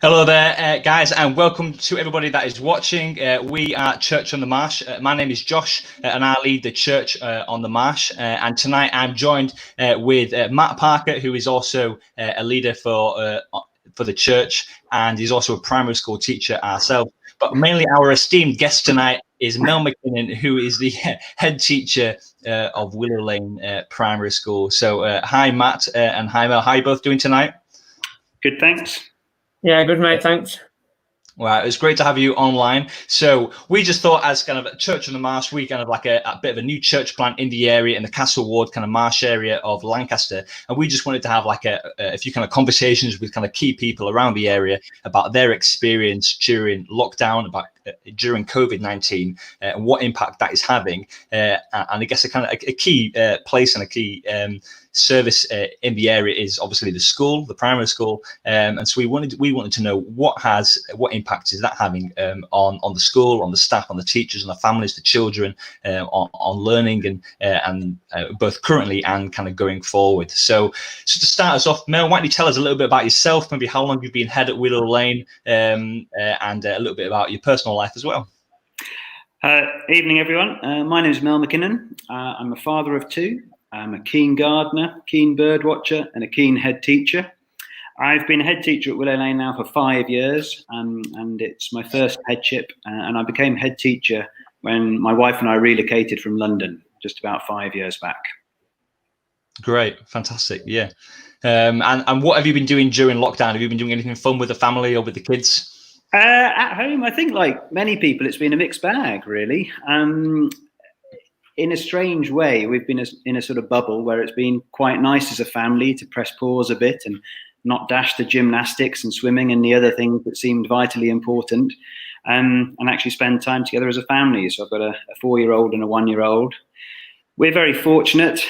Hello there, guys, and welcome to everybody that is watching. We are Church on the Marsh. My name is Josh, and I lead the Church on the Marsh. And tonight I'm joined with Matt Parker, who is also a leader for the church, and he's also a primary school teacher ourselves. But mainly our esteemed guest tonight is Mel McKinnon, who is the head teacher of Willow Lane Primary School. So hi, Matt, and hi, Mel. How are you both doing tonight? Good, thanks. Yeah, good, mate. Thanks. Well, it's great to have you online. So we just thought, as kind of a Church on the Marsh, we kind of like a bit of a new church plant in the area, in the Castle Ward kind of marsh area of Lancaster. And we just wanted to have like a few kind of conversations with kind of key people around the area about their experience during lockdown, about during COVID-19, and what impact that is having. And I guess a kind of a key place and a key service in the area is obviously the school, the primary school, and so we wanted to know what impact is that having on the school, on the staff, on the teachers, on the families, the children, on learning and both currently and kind of going forward. So to start us off, Mel, why don't you tell us a little bit about yourself, maybe how long you've been head at Willow Lane, and a little bit about your personal life as well. Evening, everyone. My name is Mel McKinnon. I'm a father of two. I'm a keen gardener, keen bird watcher, and a keen head teacher. I've been a head teacher at Willow Lane now for 5 years, and it's my first headship. And I became head teacher when my wife and I relocated from London just about 5 years back. Great, fantastic, yeah. And what have you been doing during lockdown? Have you been doing anything fun with the family or with the kids? At home, I think like many people, it's been a mixed bag, really. In a strange way, we've been in a sort of bubble where it's been quite nice as a family to press pause a bit and not dash the gymnastics and swimming and the other things that seemed vitally important, and actually spend time together as a family. So I've got a 4-year-old and a 1-year-old. We're very fortunate.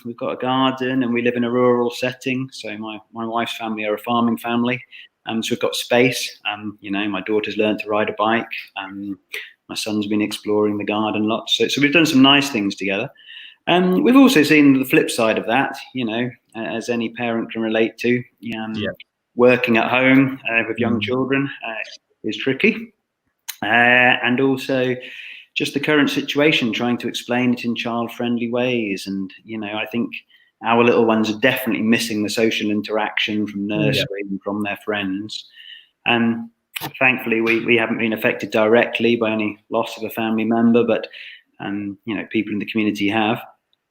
We've got a garden and we live in a rural setting. So my wife's family are a farming family. So we've got space. My daughter's learned to ride a bike. My son's been exploring the garden lots. So we've done some nice things together. We've also seen the flip side of that, as any parent can relate to. Working at home with young children is tricky. And also just the current situation, trying to explain it in child-friendly ways. And, I think our little ones are definitely missing the social interaction from nursery and from their friends. And thankfully, we haven't been affected directly by any loss of a family member, but people in the community have.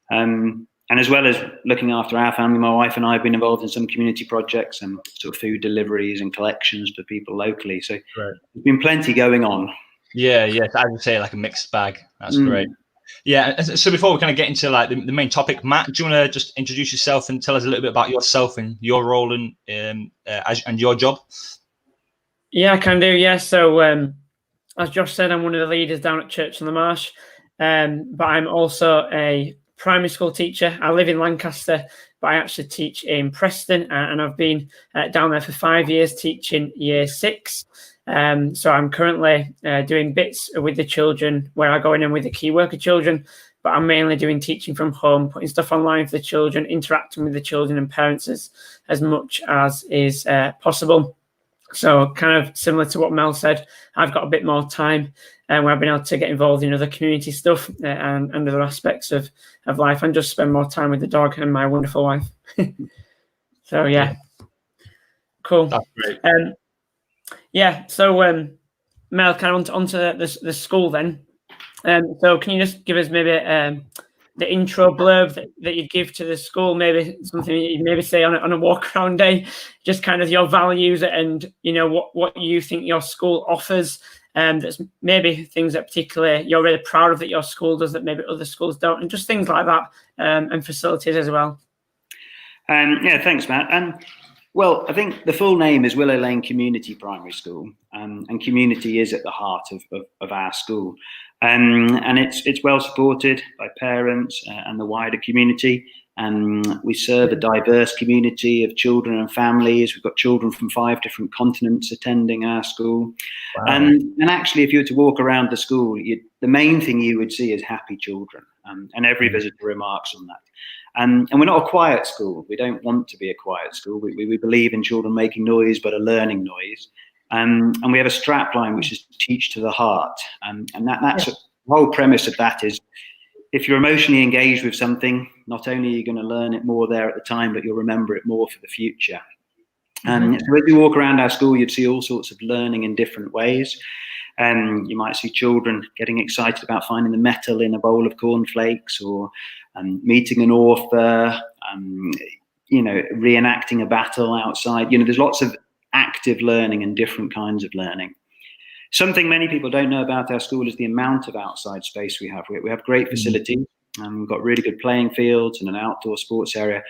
And as well as looking after our family, my wife and I have been involved in some community projects and sort of food deliveries and collections for people locally. So There's been plenty going on. Yeah, I would say like a mixed bag. That's great. Yeah. So before we kind of get into like the main topic, Matt, do you want to just introduce yourself and tell us a little bit about yourself and your role and your job? Yeah, I can do. Yeah. So as Josh said, I'm one of the leaders down at Church on the Marsh, but I'm also a primary school teacher. I live in Lancaster, but I actually teach in Preston, and I've been down there for 5 years teaching year 6. So I'm currently doing bits with the children where I go in and with the key worker children, but I'm mainly doing teaching from home, putting stuff online for the children, interacting with the children and parents as much as is possible. So kind of similar to what Mel said, I've got a bit more time where I've been able to get involved in other community stuff and other aspects of life, and just spend more time with the dog and my wonderful wife. So yeah, cool. That's great. So Mel, kind of onto the school then. So can you just give us maybe the intro blurb that you'd give to the school, maybe something you'd maybe say on a walk around day, just kind of your values and what you think your school offers, that's maybe things that particularly you're really proud of that your school does that maybe other schools don't, and just things like that, and facilities as well. Thanks, Matt. Well, I think the full name is Willow Lane Community Primary School, and community is at the heart of our school. And it's well supported by parents and the wider community. We serve a diverse community of children and families. We've got children from 5 different continents attending our school. Wow. And actually, if you were to walk around the school, the main thing you would see is happy children. And every visitor remarks on that. And we're not a quiet school. We don't want to be a quiet school. We believe in children making noise, but a learning noise. And we have a strap line, which is teach to the heart. And that's the whole premise of that is, if you're emotionally engaged with something, not only are you going to learn it more there at the time, but you'll remember it more for the future. So as you walk around our school, you'd see all sorts of learning in different ways. You might see children getting excited about finding the metal in a bowl of cornflakes, or meeting an author, reenacting a battle outside. There's lots of active learning and different kinds of learning. Something many people don't know about our school is the amount of outside space we have. We have great facilities. We've got really good playing fields and an outdoor sports area,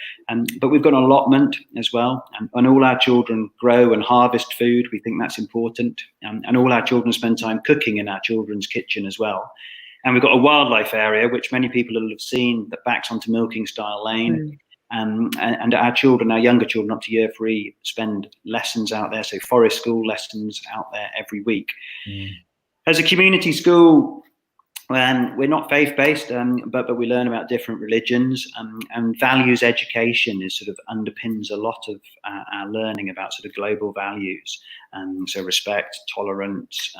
but we've got an allotment as well. And all our children grow and harvest food. We think that's important. And all our children spend time cooking in our children's kitchen as well. And we've got a wildlife area, which many people will have seen, that backs onto Milking Style Lane. And our children, our younger children up to year 3, spend lessons out there. So forest school lessons out there every week. As a community school, we're not faith-based, but we learn about different religions, and values education is sort of underpins a lot of our learning about sort of global values. So respect, tolerance,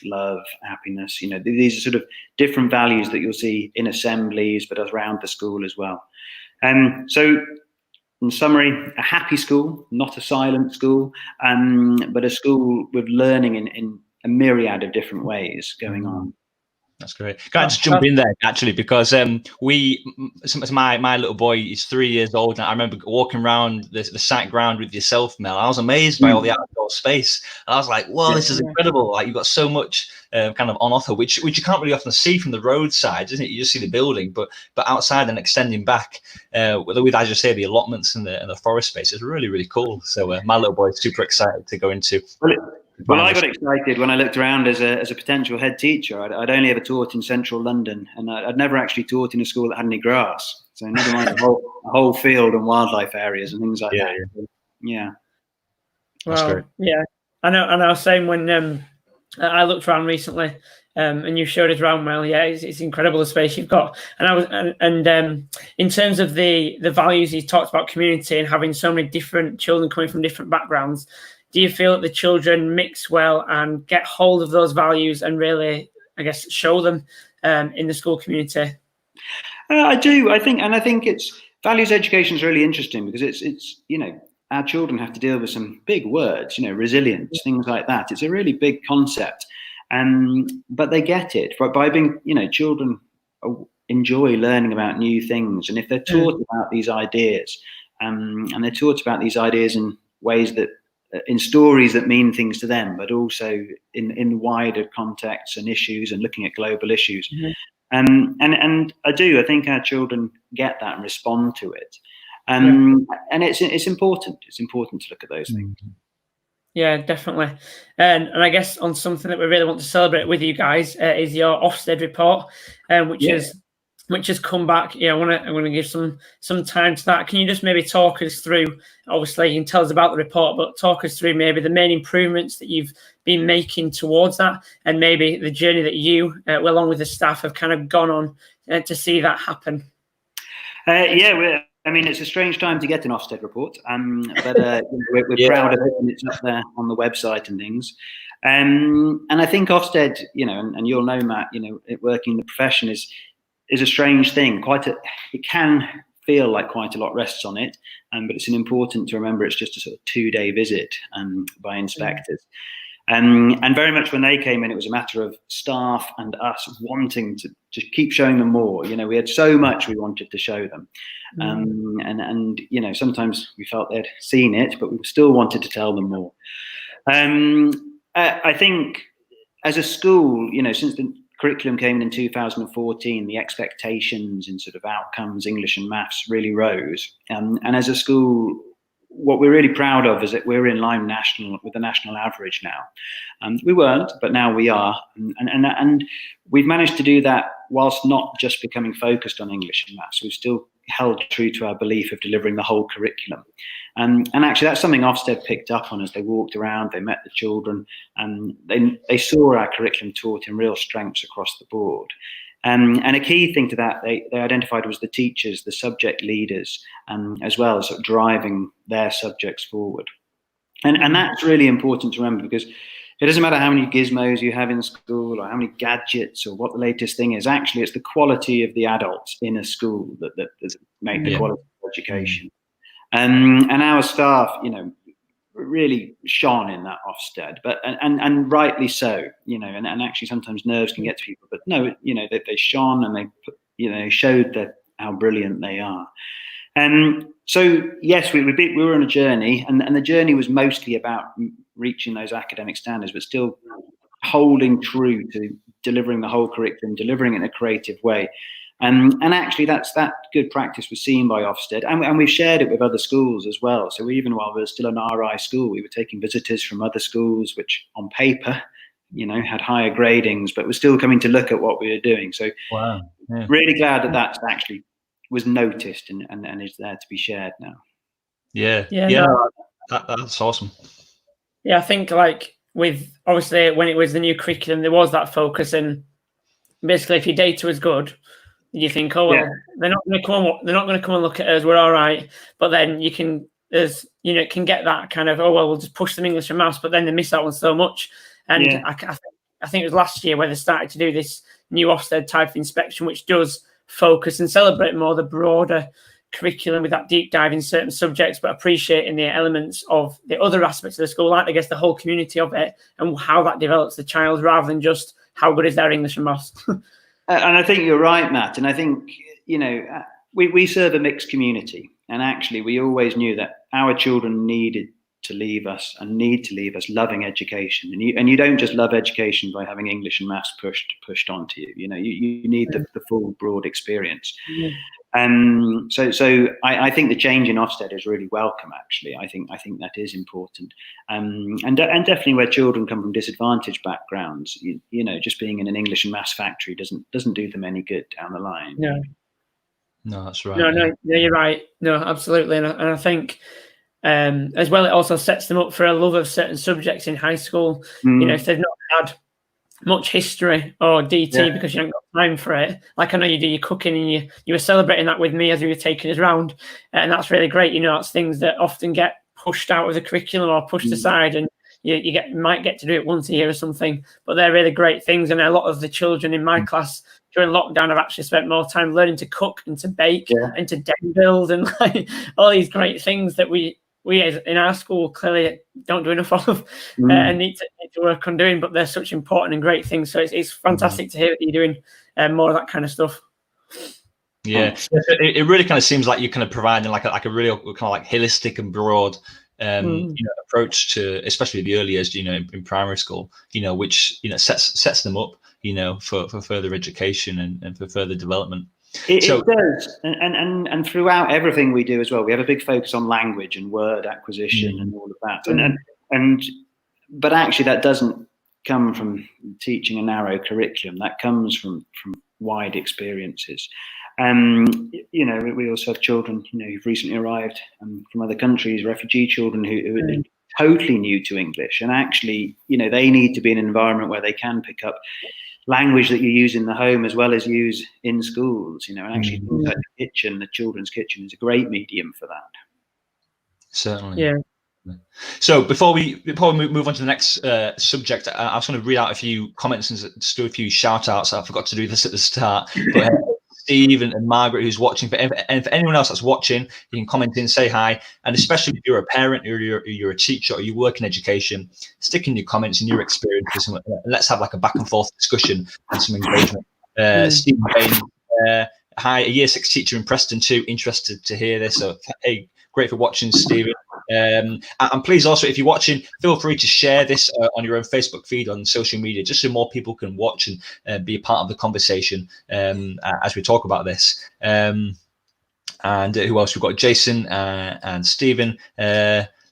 love, happiness. These are sort of different values that you'll see in assemblies, but around the school as well. So in summary, a happy school, not a silent school, but a school with learning in a myriad of different ways going on. That's great. Can I just jump in there, actually, because my little boy is 3 years old, and I remember walking around the site ground with yourself, Mel. I was amazed by all the outdoor space. And I was like, "Whoa, this is incredible!" Like, you've got so much kind of on offer, which you can't really often see from the roadside, isn't it? You just see the building, but outside and extending back, with, as you say, the allotments and the forest space is really, really cool. So my little boy is super excited to go into. Well, I got excited when I looked around as a potential head teacher. I'd only ever taught in central London, and I'd never actually taught in a school that had any grass. So never mind a whole field and wildlife areas and things like that. Yeah. Well, yeah. I know. Same when I looked around recently, and you showed us around. Well, yeah, it's incredible the space you've got. And in terms of the values, you talked about community and having so many different children coming from different backgrounds. Do you feel that the children mix well and get hold of those values and really, I guess, show them in the school community? I do. I think it's values education is really interesting because it's our children have to deal with some big words, resilience, things like that. It's a really big concept, but they get it by being, children enjoy learning about new things, and if they're taught about these ideas, and they're taught about these ideas in ways that. In stories that mean things to them, but also in wider contexts and issues, and looking at global issues. And I think our children get that and respond to it. And it's important. It's important to look at those things. Yeah, definitely. And I guess on something that we really want to celebrate with you guys is your Ofsted report, which has come back. I want to give some time to that. Can you just maybe talk us through? Obviously, you can tell us about the report, but talk us through maybe the main improvements that you've been making towards that, and maybe the journey that you, along with the staff, have kind of gone on to see that happen. It's a strange time to get an Ofsted report, but we're proud of it, and it's up there on the website and things. And I think Ofsted, and you'll know, Matt, working in the profession is a strange thing. It can feel like quite a lot rests on it, but it's important to remember it's just a sort of 2-day visit by inspectors. And very much when they came in, it was a matter of staff and us wanting to keep showing them more. We had so much we wanted to show them. And sometimes we felt they'd seen it, but we still wanted to tell them more. I think as a school, since the curriculum came in 2014, the expectations in sort of outcomes, English and maths, really rose. And as a school, what we're really proud of is that we're in line with the national average now. We weren't, but now we are. And we've managed to do that whilst not just becoming focused on English and maths. We've still held true to our belief of delivering the whole curriculum. And actually, that's something Ofsted picked up on as they walked around, they met the children, and they saw our curriculum taught in real strengths across the board. And a key thing to that they identified was the teachers, the subject leaders, as well as sort of driving their subjects forward. And that's really important to remember, because it doesn't matter how many gizmos you have in school or how many gadgets or what the latest thing is. Actually, it's the quality of the adults in a school that make the quality of education. And our staff, really shone in that Ofsted, but and rightly so, and actually sometimes nerves can get to people, but no, they shone, and they showed that how brilliant they are. So yes, we were on a journey, and the journey was mostly about reaching those academic standards, but still holding true to delivering the whole curriculum, delivering it in a creative way. And actually, that good practice was seen by Ofsted, and we've shared it with other schools as well. So even while we were still an RI school, we were taking visitors from other schools, which on paper, had higher gradings, but were still coming to look at what we were doing. So wow, really glad that actually was noticed and is there to be shared now. That's awesome. Yeah, I think like with obviously when it was the new curriculum, there was that focus, and basically if your data was good, you think, oh well, they're not going to come and look at us, we're all right. But then you can, it can get that kind of, oh well, we'll just push them English and maths, but then they miss out on so much. And I think it was last year where they started to do this new Ofsted type of inspection, which does focus and celebrate more the broader curriculum with that deep dive in certain subjects, but appreciating the elements of the other aspects of the school, like I guess the whole community of it and how that develops the child, rather than just how good is their English and maths. And I think you're right, Matt. And I think, we serve a mixed community, and actually we always knew that our children need to leave us loving education. And you don't just love education by having English and maths pushed onto you. You need the full broad experience. So I think the change in Ofsted is really welcome. Actually, I think that is important. And definitely where children come from disadvantaged backgrounds, just being in an English and maths factory doesn't do them any good down the line. No, that's right. No, you're right. No, absolutely. And I think as well, it also sets them up for a love of certain subjects in high school. If they've not had much history or DT because you haven't got time for it. Like I know you do your cooking, and you were celebrating that with me as we were taking us around, and that's really great. It's things that often get pushed out of the curriculum or pushed aside, and you might get to do it once a year or something. But they're really great things, and a lot of the children in my class during lockdown have actually spent more time learning to cook and to bake and to deck build and like all these great things that we in our school clearly don't do enough of and need to work on doing, but they're such important and great things. So it's fantastic to hear that you're doing more of that kind of stuff. Yeah, it really kind of seems like you're kind of providing like a real kind of like holistic and broad approach to, especially the early years, in primary school, which sets them up, for further education and for further development. It does, and throughout everything we do as well, we have a big focus on language and word acquisition and all of that. But actually, that doesn't come from teaching a narrow curriculum. That comes from wide experiences. We also have children, who've recently arrived from other countries, refugee children who are totally new to English, and actually, they need to be in an environment where they can pick up language that you use in the home as well as use in schools, and actually the children's kitchen is a great medium for that. Certainly. Yeah. So before we move on to the next subject, I was going to read out a few comments and just do a few shout outs. I forgot to do this at the start. But Steve and Margaret, who's watching, and for anyone else that's watching, you can comment in, say hi, and especially if you're a parent or you're a teacher or you work in education, stick in your comments and your experiences, and let's have like a back and forth discussion and some engagement. Steve Bain, hi, a year 6 teacher in Preston too, interested to hear this. So hey, great for watching, Stephen. And please also, if you're watching, feel free to share this on your own Facebook feed, on social media, just so more people can watch and be a part of the conversation as we talk about this. And who else? We've got Jason and Stephen.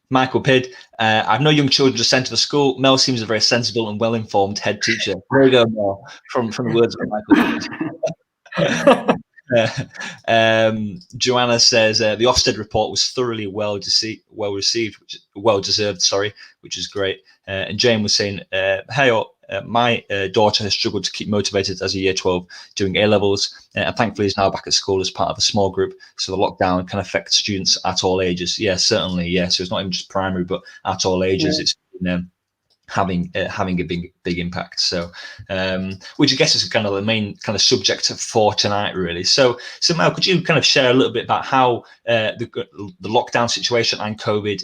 Michael Pidd. I've no young children to send to the school. Mel seems a very sensible and well-informed head teacher. There we go, Mel, from the words of Michael. Joanna says the Ofsted report was thoroughly well deserved, which is great. And Jane was saying, hey, my daughter has struggled to keep motivated as a year 12 doing A levels, and thankfully is now back at school as part of a small group. So the lockdown can affect students at all ages. Yeah, certainly. Yeah, so it's not even just primary, but at all ages. It's been, having a big impact. So which I guess is kind of the main kind of subject for tonight, really. So Mel, could you kind of share a little bit about how the lockdown situation and COVID,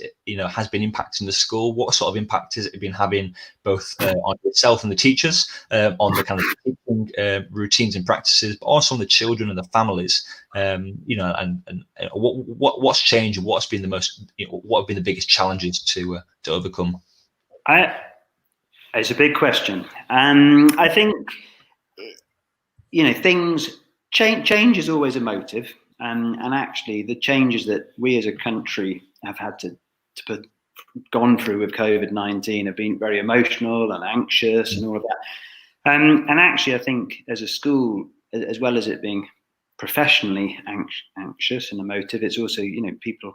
has been impacting the school? What sort of impact has it been having both on yourself and the teachers, on the kind of teaching routines and practices, but also on the children and the families? And what's changed, and what's been the most, what have been the biggest challenges to overcome? It's a big question. I think, things change is always a motive, and actually the changes that we as a country have had to gone through with COVID-19 have been very emotional and anxious and all of that. And actually, I think as a school, as well as it being professionally anxious and emotive, it's also, people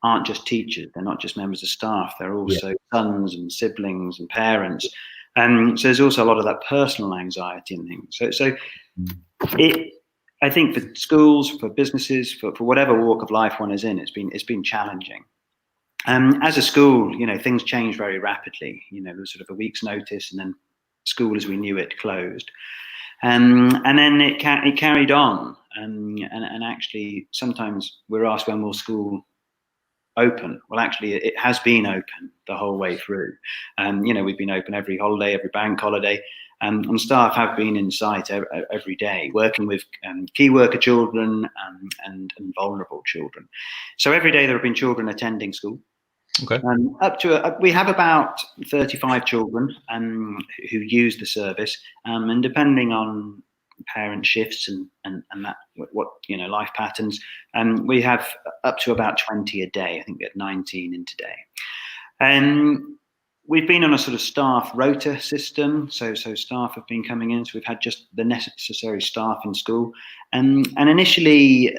aren't just teachers, they're not just members of staff, they're also sons and siblings and parents. So there's also a lot of that personal anxiety and things. So I think for schools, for businesses, for whatever walk of life one is in, it's been challenging. As a school, things change very rapidly. There was sort of a week's notice, and then school as we knew it closed. And then it carried on. And actually, sometimes we're asked, when will school open? Well, actually, it has been open the whole way through. We've been open every holiday, every bank holiday, and staff have been in site every day, working with key worker children and vulnerable children. So every day there have been children attending school. Okay. We have about 35 children who use the service, and depending on parent shifts and that what life patterns, and we have up to about 20 a day. I think we had 19 in today, and we've been on a sort of staff rota system. So staff have been coming in, so we've had just the necessary staff in school, and initially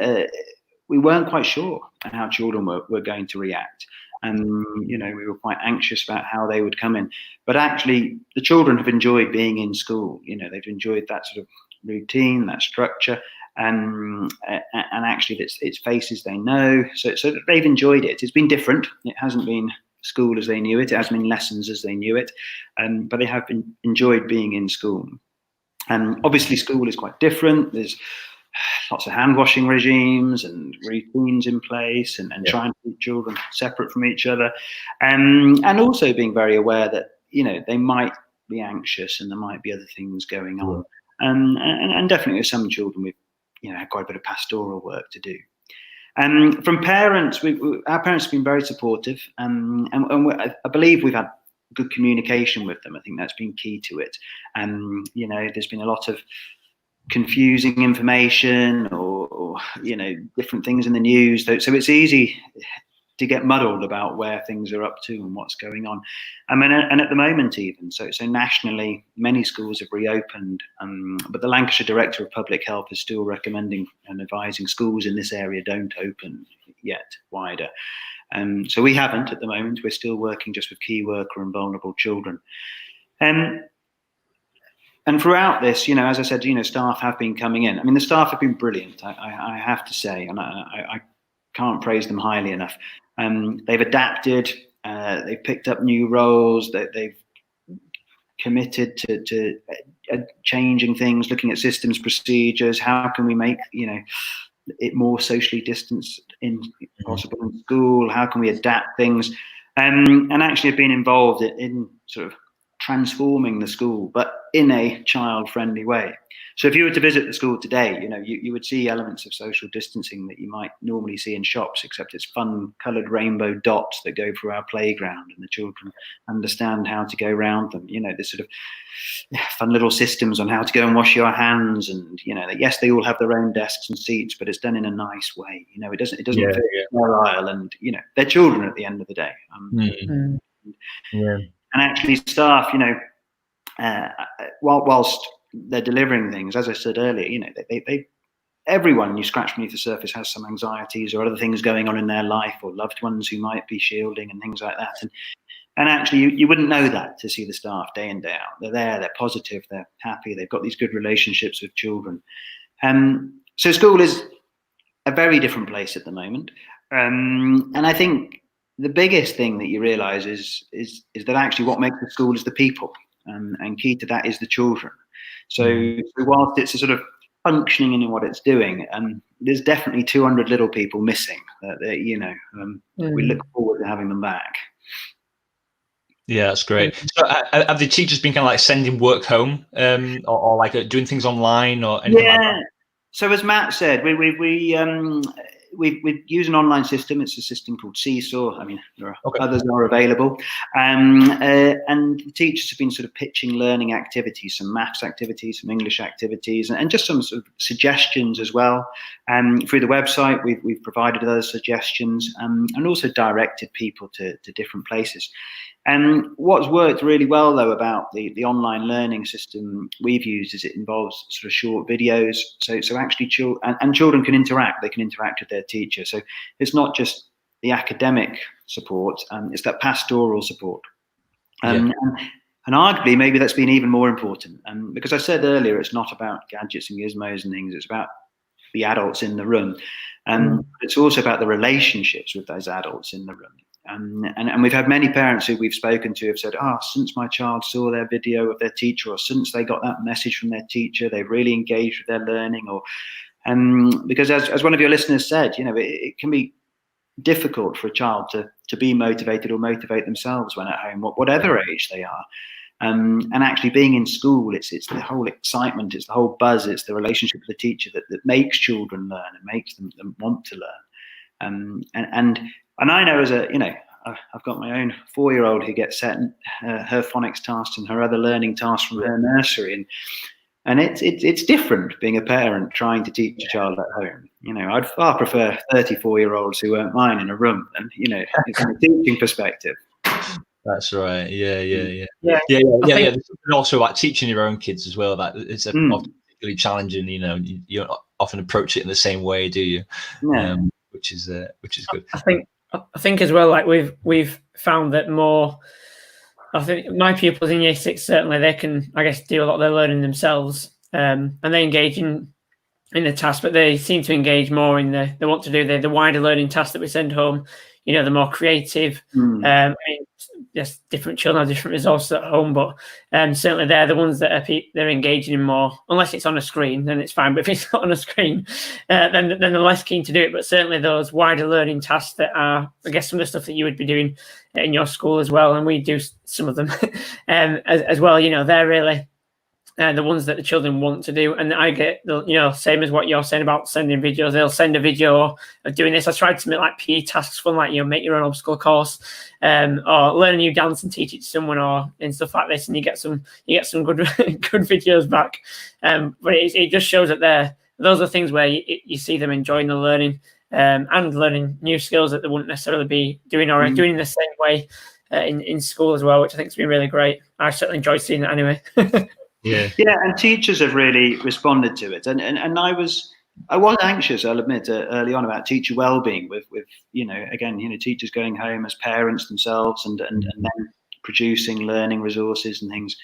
we weren't quite sure how children were going to react. And we were quite anxious about how they would come in, but actually the children have enjoyed being in school. They've enjoyed that sort of routine, that structure, and actually it's faces they know, so they've enjoyed it. It's been different. It hasn't been school as they knew it. It hasn't been lessons as they knew it, but they have enjoyed being in school. And obviously school is quite different. There's lots of hand washing regimes and routines in place, and trying to keep children separate from each other, and also being very aware that they might be anxious and there might be other things going on. And definitely with some children we've had quite a bit of pastoral work to do. From parents, our parents have been very supportive, and I believe we've had good communication with them. I think that's been key to it. There's been a lot of confusing information or different things in the news, so it's easy to get muddled about where things are up to and what's going on. And at the moment, even so nationally, many schools have reopened, but the Lancashire Director of Public Health is still recommending and advising schools in this area don't open yet wider. So we haven't at the moment. We're still working just with key worker and vulnerable children. And throughout this, as I said, staff have been coming in. I mean, the staff have been brilliant, I have to say, and I can't praise them highly enough. They've adapted, they've picked up new roles, they've committed to changing things, looking at systems, procedures. How can we make it more socially distanced possible in school? How can we adapt things? And actually have been involved in sort of transforming the school, but in a child-friendly way. So if you were to visit the school today, you would see elements of social distancing that you might normally see in shops, except it's fun coloured rainbow dots that go through our playground, and the children understand how to go around them. There's sort of fun little systems on how to go and wash your hands, and yes, they all have their own desks and seats, but it's done in a nice way. It doesn't feel sterile, and they're children at the end of the day. And actually, staff, whilst they're delivering things, as I said earlier, everyone you scratch beneath the surface has some anxieties or other things going on in their life, or loved ones who might be shielding and things like that. And actually, you wouldn't know that to see the staff day in, day out. They're there, they're positive, they're happy, they've got these good relationships with children. So school is a very different place at the moment. And I think the biggest thing that you realise is that actually what makes the school is the people, and key to that is the children. So whilst it's a sort of functioning in what it's doing, there's definitely 200 little people missing. We look forward to having them back. Yeah, that's great. So have the teachers been kind of like sending work home, or like doing things online or anything like that? So as Matt said, we use an online system. It's a system called Seesaw. I mean, there are others are available. And the teachers have been sort of pitching learning activities, some maths activities, some English activities, and just some sort of suggestions as well. Through the website, we've provided those suggestions, and also directed people to different places. And what's worked really well, though, about the online learning system we've used is it involves sort of short videos. So actually, children can interact. They can interact with their teacher. So it's not just the academic support, it's that pastoral support. And arguably, maybe that's been even more important. Because I said earlier, it's not about gadgets and gizmos and things. It's about the adults in the room. It's also about the relationships with those adults in the room. And we've had many parents who we've spoken to have said, since my child saw their video of their teacher, or since they got that message from their teacher, they've really engaged with their learning. Or because as one of your listeners said, it can be difficult for a child to be motivated or motivate themselves when at home, whatever age they are. And actually being in school, it's the whole excitement, it's the whole buzz, it's the relationship with the teacher that makes children learn and makes them want to learn. And I know I've got my own 4-year-old who gets set her phonics tasks and her other learning tasks from her nursery, and it's different being a parent trying to teach a child at home. I'd far prefer 34-year-olds who weren't mine in a room, and from a teaching perspective. That's right. Yeah. There's also like teaching your own kids as well. That it's often particularly challenging. You don't often approach it in the same way, do you? Yeah. Which is good. I think as well, like we've found that more. I think my pupils in Year 6 certainly they can, I guess, do a lot of their learning themselves, and they engage in the task, but they seem to engage more in they want to do the wider learning tasks that we send home. The more creative. I mean, yes, different children have different resources at home, but certainly they're the ones that they're engaging in more. Unless it's on a screen, then it's fine. But if it's not on a screen, then they're less keen to do it. But certainly those wider learning tasks that are, I guess, some of the stuff that you would be doing in your school as well, and we do some of them as well. They're really the ones that the children want to do. And I get same as what you're saying about sending videos. They'll send a video of doing this. I tried to make like PE tasks fun, like make your own obstacle course, or learn a new dance and teach it to someone, or and stuff like this. And you get some good good videos back. But it just shows that those are things where you see them enjoying the learning and learning new skills that they wouldn't necessarily be doing or doing in the same way in school as well, which I think has been really great. I certainly enjoyed seeing it anyway. Yeah, and teachers have really responded to it, and I was anxious, I'll admit, early on about teacher well-being with teachers going home as parents themselves and then producing learning resources and things.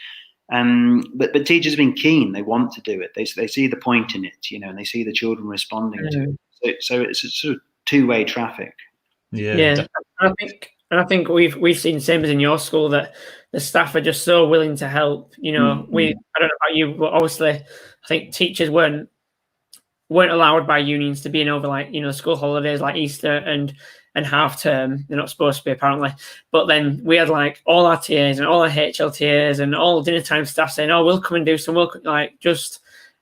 But teachers have been keen; they want to do it. They see the point in it, and they see the children responding to it. So it's a sort of two-way traffic. Yeah. I think we've seen the same as in your school that the staff are just so willing to help. I don't know about you, but obviously I think teachers weren't allowed by unions to be in over school holidays like Easter and half term. They're not supposed to be apparently. But then we had like all our TAs and all our HLTAs and all dinner time staff saying, "Oh, we'll come and do some."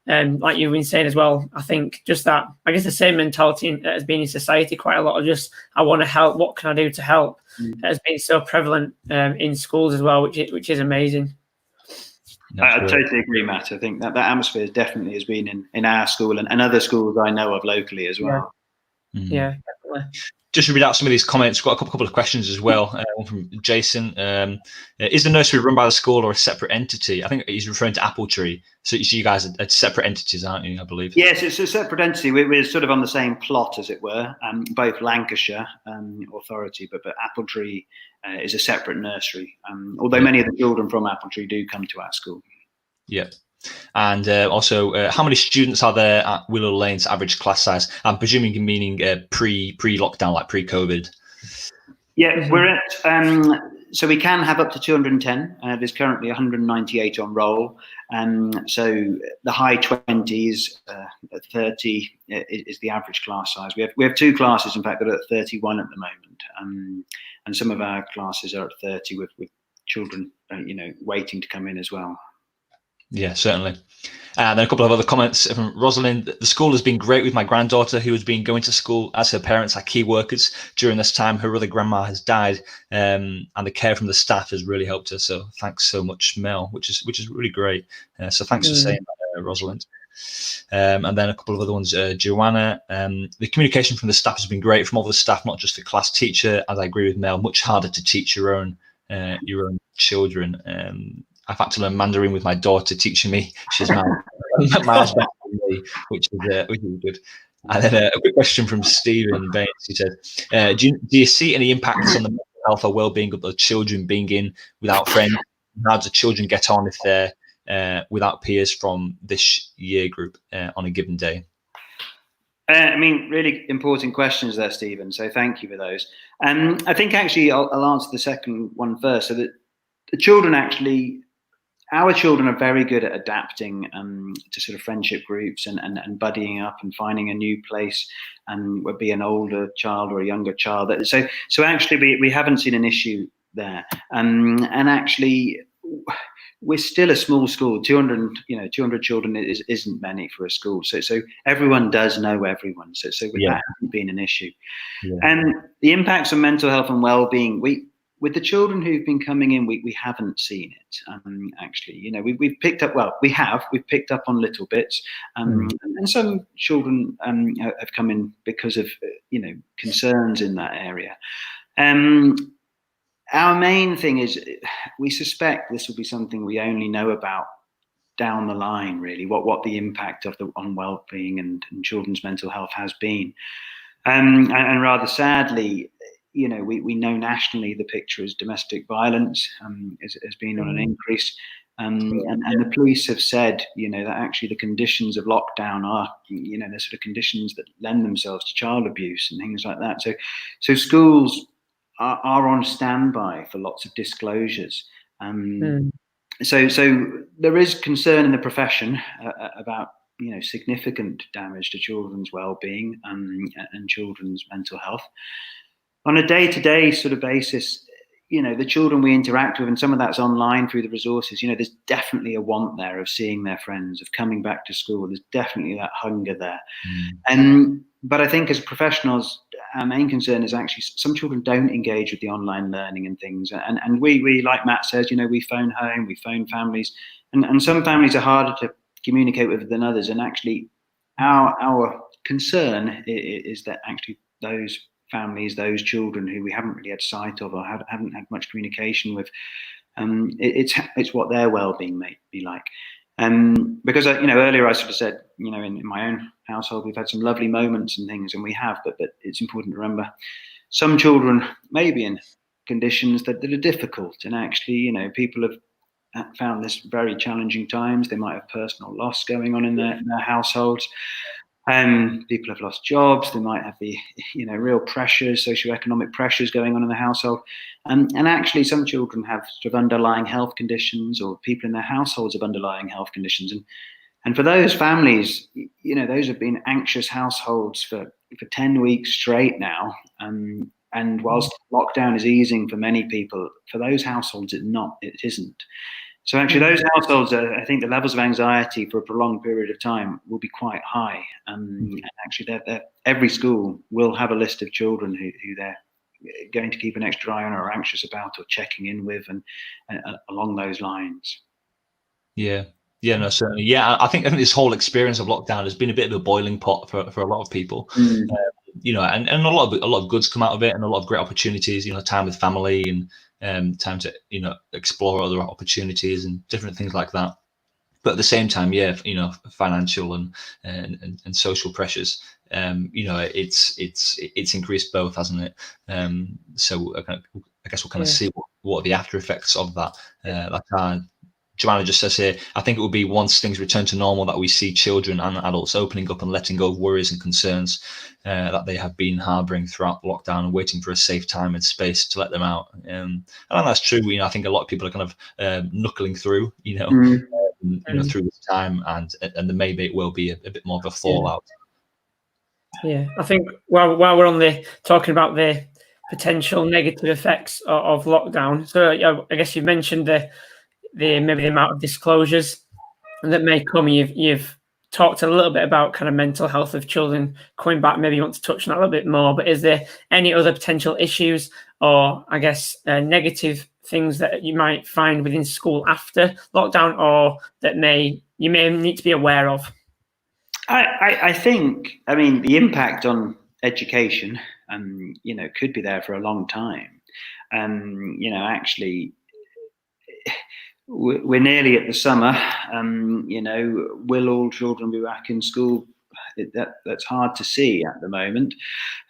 Like you've been saying as well, I think just that, I guess the same mentality that has been in society quite a lot of just, I want to help, what can I do to help, has been so prevalent in schools as well, which is amazing. I totally agree, Matt. I think that atmosphere definitely has been in our school and other schools I know of locally as well. Yeah, definitely. just to read out some of these comments. We've got a couple of questions as well. One from Jason. Is the nursery run by the school or a separate entity? I think he's referring to Apple Tree. So you guys are separate entities, aren't you, I believe? Yes, it's a separate entity. We're sort of on the same plot, as it were, both Lancashire Authority, but Apple Tree is a separate nursery, although many of the children from Apple Tree do come to our school. Yeah. And also, how many students are there at Willow Lane's average class size? I'm presuming you're meaning pre-lockdown, like pre-COVID. Yeah, we're at, so we can have up to 210. There's currently 198 on roll. So the high 20s, 30 is the average class size. We have two classes, in fact, that are at 31 at the moment. And some of our classes are at 30 with children, waiting to come in as well. Yeah, certainly. And then a couple of other comments from Rosalind. The school has been great with my granddaughter, who has been going to school as her parents are key workers during this time. Her other grandma has died, and the care from the staff has really helped her. So thanks so much, Mel, which is really great. So thanks for saying that, Rosalind. And then a couple of other ones. Joanna, the communication from the staff has been great, from all the staff, not just the class teacher. As I agree with Mel, much harder to teach your own children. I've had to learn Mandarin with my daughter teaching me. She's miles better than me, which is good. And then a quick question from Stephen Baines. He said, do you see any impacts on the mental health or well-being of the children being in without friends? How do children get on if they're without peers from this year group on a given day? Really important questions there, Stephen. So thank you for those. I think actually I'll answer the second one first. So that the children our children are very good at adapting to sort of friendship groups and buddying up and finding a new place, and would be an older child or a younger child. So actually we haven't seen an issue there. And actually we're still a small school. 200 children isn't many for a school. So everyone does know everyone. So that hasn't been an issue. Yeah. And the impacts on mental health and well-being, with the children who've been coming in, we haven't seen it. Actually, we've picked up. Well, we've picked up on little bits, and some children have come in because of concerns in that area. Our main thing is we suspect this will be something we only know about down the line. Really, what the impact on well-being and children's mental health has been, and rather sadly. We know nationally the picture is domestic violence has been on an increase, and the police have said, that actually the conditions of lockdown are, the sort of conditions that lend themselves to child abuse and things like that. So schools are on standby for lots of disclosures. So there is concern in the profession about significant damage to children's well-being and children's mental health. On a day-to-day sort of basis, the children we interact with, and some of that's online through the resources, there's definitely a want there of seeing their friends, of coming back to school. There's definitely that hunger there. But I think as professionals, our main concern is actually some children don't engage with the online learning and things. And we like Matt says, we phone home, we phone families, and some families are harder to communicate with than others. And actually our concern is that actually those families, those children who we haven't really had sight of or haven't had much communication with, it's what their well-being may be like. Because earlier I sort of said, in my own household we've had some lovely moments and things, and we have, but it's important to remember some children may be in conditions that are difficult, and actually people have found this very challenging times. They might have personal loss going on in their households. People have lost jobs. They might have the, real pressures, socioeconomic pressures going on in the household. And actually some children have sort of underlying health conditions, or people in their households have underlying health conditions. And for those families, those have been anxious households for 10 weeks straight now. And whilst lockdown is easing for many people, for those households, it isn't. So actually those households, I think the levels of anxiety for a prolonged period of time will be quite high. And actually every school will have a list of children who they're going to keep an extra eye on, or anxious about, or checking in with, and along those lines. Yeah, no, certainly. Yeah, I think this whole experience of lockdown has been a bit of a boiling pot for a lot of people. and a lot of goods come out of it, and a lot of great opportunities, time with family, and time to, explore other opportunities and different things like that. But at the same time, financial and social pressures, it's increased both, hasn't it? So I guess we'll kind of see what are the after effects of that. Joanna just says here, I think it will be once things return to normal that we see children and adults opening up and letting go of worries and concerns that they have been harboring throughout lockdown and waiting for a safe time and space to let them out. And that's true. I think a lot of people are kind of knuckling through, through this time, and then maybe it will be a bit more of a fallout. Yeah, I think while we're on talking about the potential negative effects of lockdown, so I guess you've mentioned maybe the amount of disclosures that may come. You've talked a little bit about kind of mental health of children coming back. Maybe you want to touch on that a little bit more, but is there any other potential issues or I guess negative things that you might find within school after lockdown, or that you may need to be aware of? I think, the impact on education, could be there for a long time. Actually, we're nearly at the summer. Will all children be back in school? That's hard to see at the moment,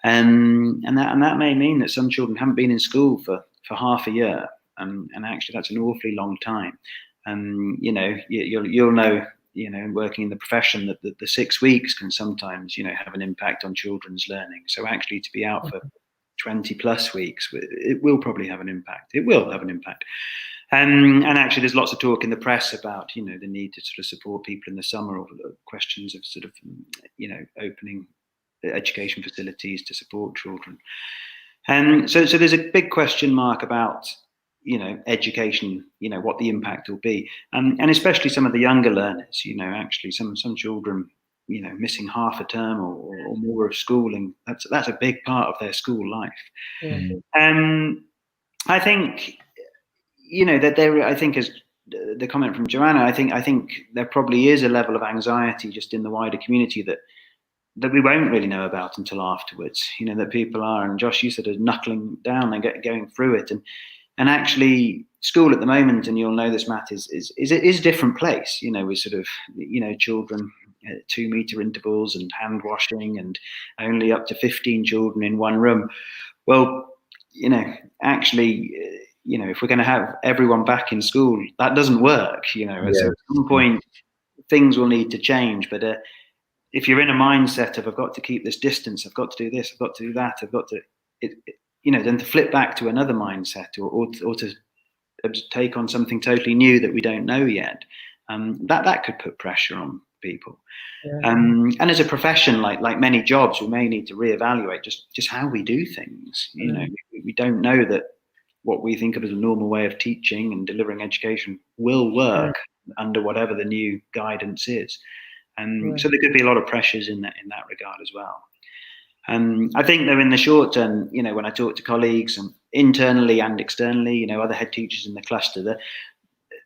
and that may mean that some children haven't been in school for half a year, and actually that's an awfully long time. You'll know, working in the profession, that the 6 weeks can sometimes, have an impact on children's learning. So actually, to be out for 20 plus weeks, it will probably have an impact. It will have an impact. And actually, there's lots of talk in the press about, the need to sort of support people in the summer, or questions of sort of, opening education facilities to support children. And so there's a big question mark about, education, what the impact will be. And especially some of the younger learners, actually some children, missing half a term or more of schooling. That's a big part of their school life. And I think, that I think, as the comment from Joanna, I think there probably is a level of anxiety just in the wider community that we won't really know about until afterwards. That people are, and Josh, you said, are knuckling down and going through it, and actually school at the moment, and you'll know this, Matt, is a different place. With sort of children 2 meter intervals and hand washing, and only up to 15 children in one room. Well, actually, if we're going to have everyone back in school, that doesn't work. So at some point, things will need to change. But if you're in a mindset of, I've got to keep this distance, I've got to do this, I've got to do that, I've got to, then to flip back to another mindset, or to take on something totally new that we don't know yet, that could put pressure on people. And as a profession, like many jobs, we may need to reevaluate just how we do things. We don't know that what we think of as a normal way of teaching and delivering education will work under whatever the new guidance is. And so there could be a lot of pressures in that regard as well. I think, though, in the short term, when I talk to colleagues, and internally and externally, other head teachers in the cluster,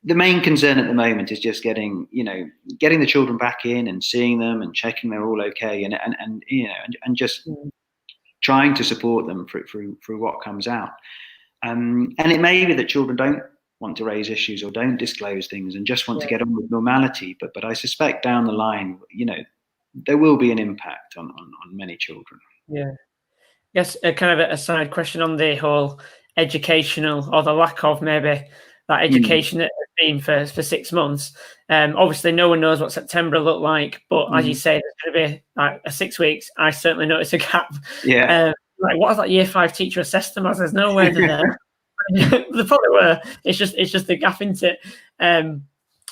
the main concern at the moment is just getting the children back in and seeing them and checking they're all okay, and just trying to support them through what comes out. And it may be that children don't want to raise issues or don't disclose things and just want to get on with normality. But I suspect down the line, there will be an impact on many children. Yeah. Yes, kind of a side question on the whole educational, or the lack of maybe that education that has been for 6 months. Obviously, no one knows what September looked like, but as you say, there's going to be like a 6 weeks. I certainly noticed a gap. Yeah. What has that year 5 teacher assessed them as? There's no way they're there. They probably were. It's just the gap into it.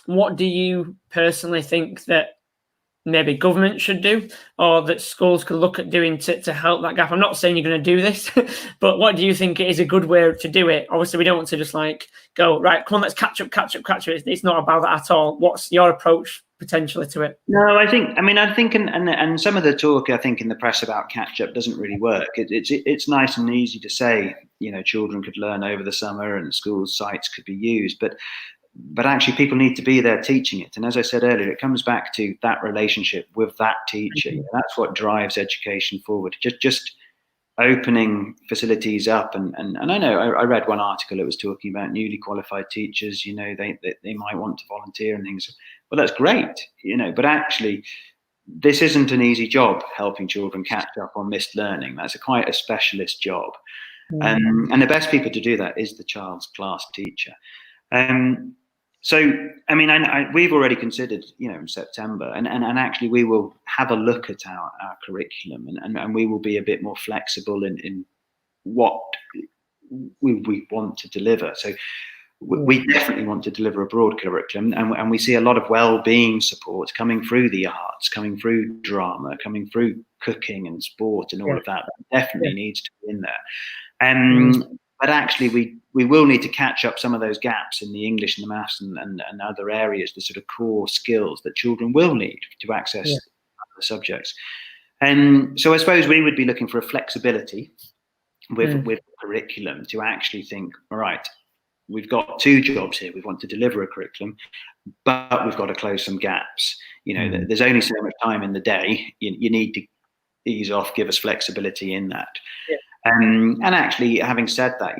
What do you personally think that maybe government should do, or that schools could look at doing to help that gap? I'm not saying you're going to do this, but what do you think is a good way to do it? Obviously, we don't want to just go, right, come on, let's catch up. It's not about that at all. What's your approach potentially to it? No, I think, and some of the talk, I think, in the press about catch up doesn't really work. It's nice and easy to say, children could learn over the summer and school sites could be used, but but actually people need to be there teaching it. And as I said earlier, it comes back to that relationship with that teacher. That's what drives education forward. Just opening facilities up. And I know I read one article, it was talking about newly qualified teachers, they might want to volunteer and things. Well, that's great, but actually this isn't an easy job, helping children catch up on missed learning. That's quite a specialist job. And the best people to do that is the child's class teacher. So, I mean, we've already considered, in September, and actually we will have a look at our curriculum, and we will be a bit more flexible in what we want to deliver. So we definitely want to deliver a broad curriculum, and we see a lot of well-being support coming through the arts, coming through drama, coming through cooking and sport and all of that. That definitely needs to be in there. But actually, we will need to catch up some of those gaps in the English and the maths and other areas, the sort of core skills that children will need to access the subjects. And so I suppose we would be looking for a flexibility with curriculum to actually think, all right, we've got two jobs here. We want to deliver a curriculum, but we've got to close some gaps. There's only so much time in the day. You need to ease off, give us flexibility in that. And actually, having said that,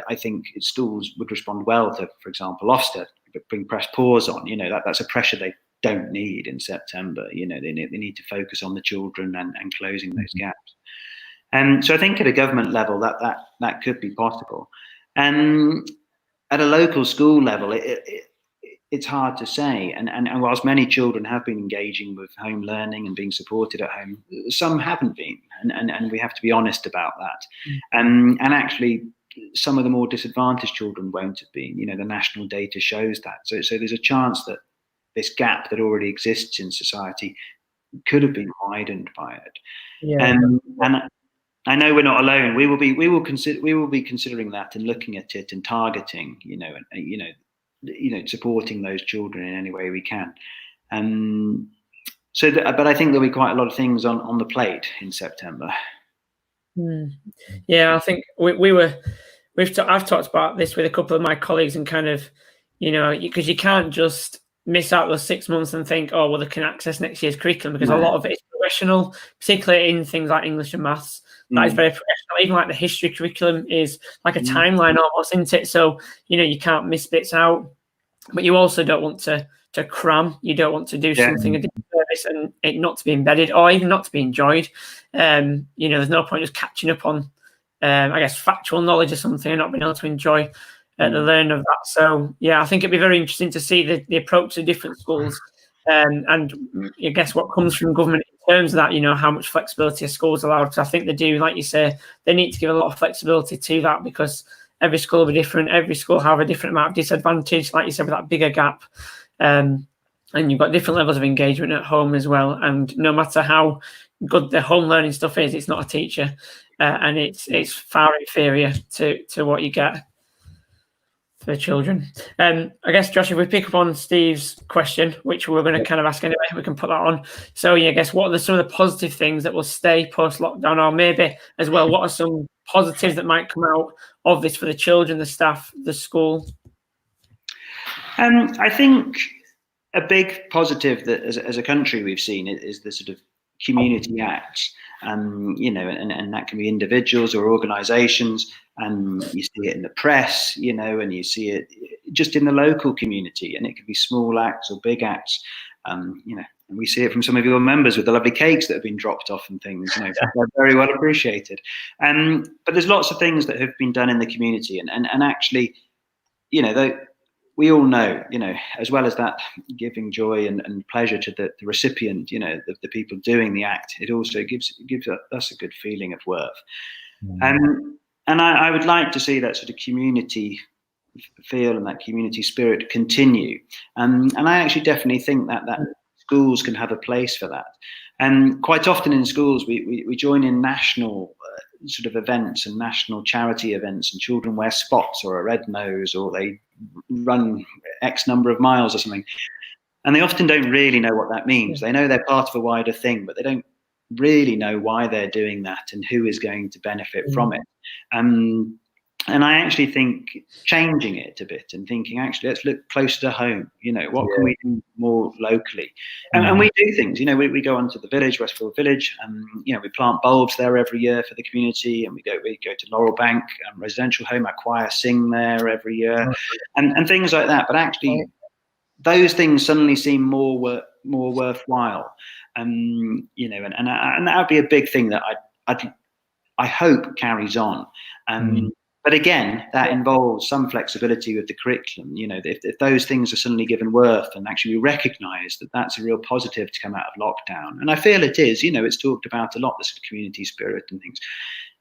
I think schools would respond well to, for example, Ofsted, bring press pause on. That's a pressure they don't need in September. They need to focus on the children and closing those gaps. And so I think at a government level that could be possible. And at a local school level, it's hard to say. And whilst many children have been engaging with home learning and being supported at home, some haven't been. And we have to be honest about that. And actually, some of the more disadvantaged children won't have been. The national data shows that. So there's a chance that this gap that already exists in society could have been widened by it. And I know we're not alone. We will be considering that and looking at it and targeting, supporting those children in any way we can. But I think there'll be quite a lot of things on the plate in September. Yeah, I think I've talked about this with a couple of my colleagues, and kind of, because you can't just miss out those 6 months and think, oh, well, they can access next year's curriculum, because a lot of it is professional, particularly in things like English and maths. That is very professional. Even like the history curriculum is like a timeline almost, isn't it? So, you can't miss bits out, but you also don't want to cram. You don't want to do something a disservice and it not to be embedded or even not to be enjoyed. There's no point just catching up on, I guess, factual knowledge or something and not being able to enjoy the learning of that. So, yeah, I think it'd be very interesting to see the approach of different schools. And I guess what comes from government in terms of that, how much flexibility a school's allowed. Because I think they do, like you say, they need to give a lot of flexibility to that, because every school will be different. Every school have a different amount of disadvantage, like you said, with that bigger gap. And you've got different levels of engagement at home as well. And no matter how good the home learning stuff is, it's not a teacher, and it's far inferior to what you get for children. I guess, Josh, if we pick up on Steve's question, which we're going to kind of ask anyway, we can put that on. So, I guess what are some of the positive things that will stay post-lockdown, or maybe as well, what are some positives that might come out of this for the children, the staff, the school? I think a big positive that as a country we've seen is the sort of community acts, and that can be individuals or organizations, and you see it in the press, and you see it just in the local community, and it could be small acts or big acts, and we see it from some of your members with the lovely cakes that have been dropped off and things. They're very well appreciated. But there's lots of things that have been done in the community, and actually, we all know, as well as that giving joy and pleasure to the recipient, the people doing the act, it also gives us a good feeling of worth. And I would like to see that sort of community feel and that community spirit continue. And I actually definitely think that schools can have a place for that. And quite often in schools, we join in national sort of events and national charity events, and children wear spots or a red nose, or they run X number of miles or something. And they often don't really know what that means. They know they're part of a wider thing, but they don't really know why they're doing that and who is going to benefit from it. And And I actually think changing it a bit and thinking, actually, let's look closer to home. What can we do more locally? And we do things. We go onto the village, Westfield Village, and we plant bulbs there every year for the community. And we go to Laurel Bank residential home. Our choir sing there every year, and things like that. But actually, those things suddenly seem more worthwhile. And that would be a big thing that I hope carries on. But again, that involves some flexibility with the curriculum. If those things are suddenly given worth, and actually we recognise that that's a real positive to come out of lockdown, and I feel it is. It's talked about a lot, this community spirit and things.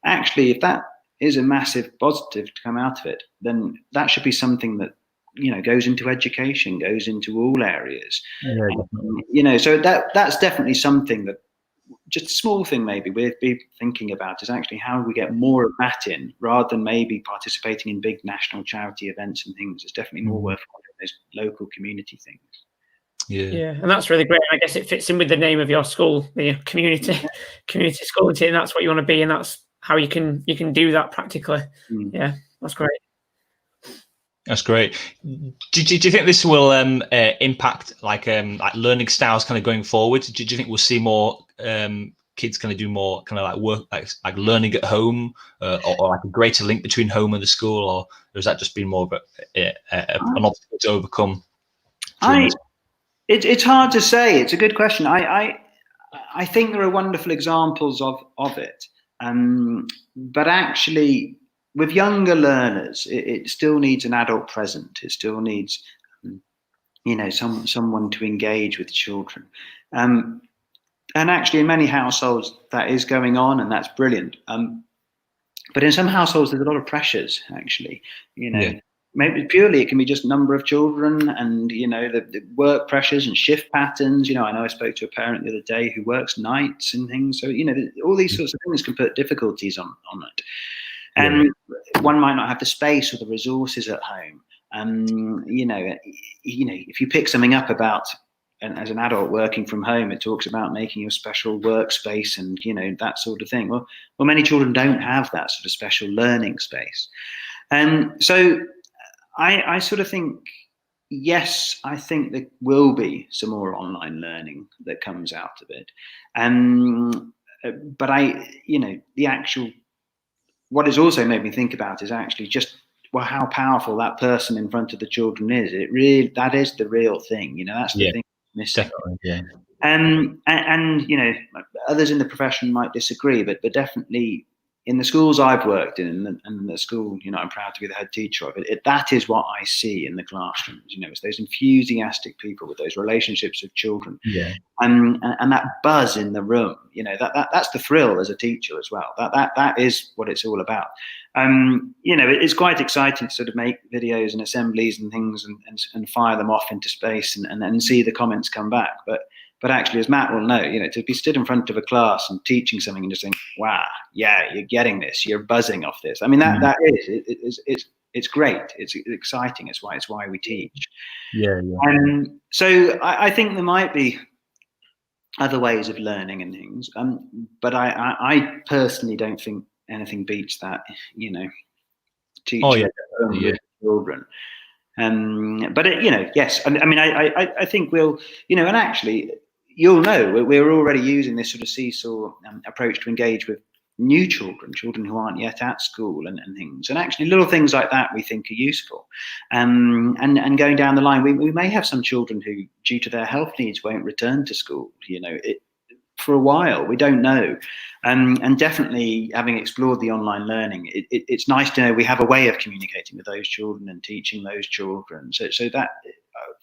Actually, if that is a massive positive to come out of it, then that should be something that goes into education, goes into all areas. So that's definitely something that, just a small thing maybe we'd be thinking about, is actually how we get more of that in, rather than maybe participating in big national charity events and things. It's definitely more worthwhile than those local community things. Yeah, and that's really great. I guess it fits in with the name of your school, the community school, and that's what you want to be, and that's how you can do that practically. Yeah, that's great. That's great. Do you think this will impact like learning styles kind of going forward? Do you think we'll see more kids kind of do more kind of like work like learning at home, or like a greater link between home and the school, or has that just been more of an obstacle to overcome? It's hard to say. It's a good question. I think there are wonderful examples of it, but actually, with younger learners, it still needs an adult present. It still needs, someone to engage with children. And actually, in many households, that is going on, and that's brilliant. But in some households, there's a lot of pressures, actually. Maybe purely it can be just number of children and, the work pressures and shift patterns. I know I spoke to a parent the other day who works nights and things. So, all these sorts of things can put difficulties on it. And one might not have the space or the resources at home. If you pick something up about, and as an adult working from home, it talks about making a special workspace and, that sort of thing. Well, many children don't have that sort of special learning space. And so I sort of think, yes, I think there will be some more online learning that comes out of it. But the actual, what it's also made me think about is actually just, how powerful that person in front of the children is. That is the real thing. That's the thing missing. And others in the profession might disagree, but definitely in the schools I've worked in, and the school, I'm proud to be the head teacher of it, that is what I see in the classrooms. It's those enthusiastic people with those relationships with children, and that buzz in the room. That's the thrill as a teacher as well. That is what it's all about. It's quite exciting to sort of make videos and assemblies and things and fire them off into space and then see the comments come back. But actually, as Matt will know, to be stood in front of a class and teaching something and just saying, "Wow, yeah, you're getting this, you're buzzing off this." I mean, it's great. It's exciting. It's why we teach. So I think there might be other ways of learning and things, but I personally don't think anything beats that. Teaching with children. But yes. I mean, I think we'll, and actually, you'll know we're already using this sort of seesaw approach to engage with new children who aren't yet at school and things. And actually, little things like that we think are useful. And going down the line, we may have some children who, due to their health needs, won't return to school. For a while, we don't know. And definitely, having explored the online learning, it's nice to know we have a way of communicating with those children and teaching those children. So that,